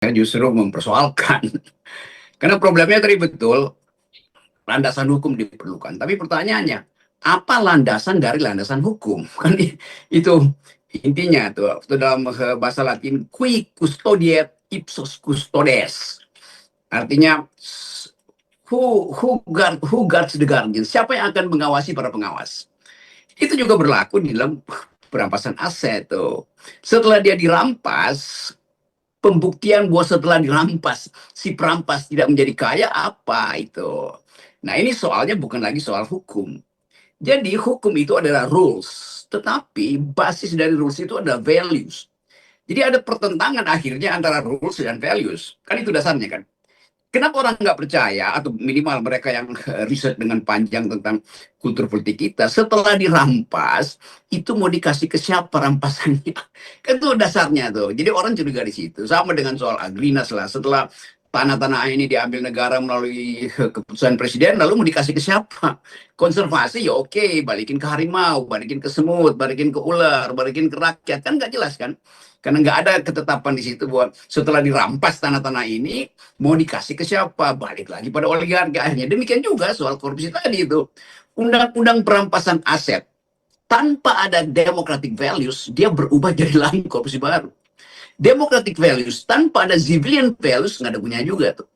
saya justru mempersoalkan. Karena problemnya tadi betul, landasan hukum diperlukan. Tapi pertanyaannya, apa landasan dari landasan hukum? Kan itu intinya tuh. Itu dalam bahasa Latin, qui custodiet ipsos custodes. Artinya who guards the guardian? Siapa yang akan mengawasi para pengawas? Itu juga berlaku di dalam perampasan aset tuh. Setelah dia dirampas, pembuktian bahwa setelah dirampas si perampas tidak menjadi kaya apa itu. Nah, ini soalnya bukan lagi soal hukum. Jadi hukum itu adalah rules, tetapi basis dari rules itu adalah values. Jadi ada pertentangan akhirnya antara rules dan values. Kan itu dasarnya kan. Kenapa orang nggak percaya, atau minimal mereka yang riset dengan panjang tentang kultur politik kita, setelah dirampas, itu mau dikasih ke siapa rampasannya? Kan itu dasarnya tuh. Jadi orang curiga di situ. Sama dengan soal Agrinas lah. Setelah tanah-tanah ini diambil negara melalui keputusan presiden, lalu mau dikasih ke siapa? Konservasi ya oke, balikin ke harimau, balikin ke semut, balikin ke ular, balikin ke rakyat. Kan nggak jelas kan? Karena nggak ada ketetapan di situ bahwa setelah dirampas tanah-tanah ini mau dikasih ke siapa, balik lagi pada oligarki akhirnya. Demikian juga soal korupsi tadi itu, undang-undang perampasan aset tanpa ada democratic values dia berubah jadi lain korupsi baru. Democratic values tanpa ada civilian values nggak ada gunanya juga tuh.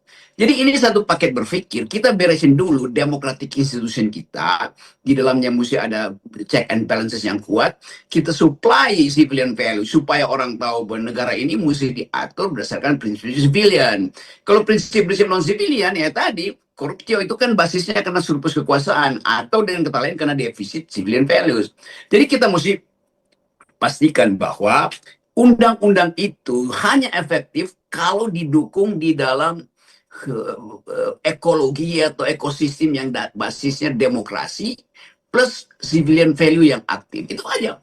Jadi ini satu paket berpikir, kita beresin dulu democratic institution kita, di dalamnya mesti ada check and balances yang kuat, kita supply civilian value, supaya orang tahu bahwa negara ini mesti diatur berdasarkan prinsip-prinsip civilian. Kalau prinsip-prinsip non-civilian, ya tadi, korupsi itu kan basisnya karena surplus kekuasaan, atau dengan kata lain karena defisit civilian values. Jadi kita mesti pastikan bahwa undang-undang itu hanya efektif kalau didukung di dalam ekologi atau ekosistem yang basisnya demokrasi plus civilian value yang aktif. Itu aja.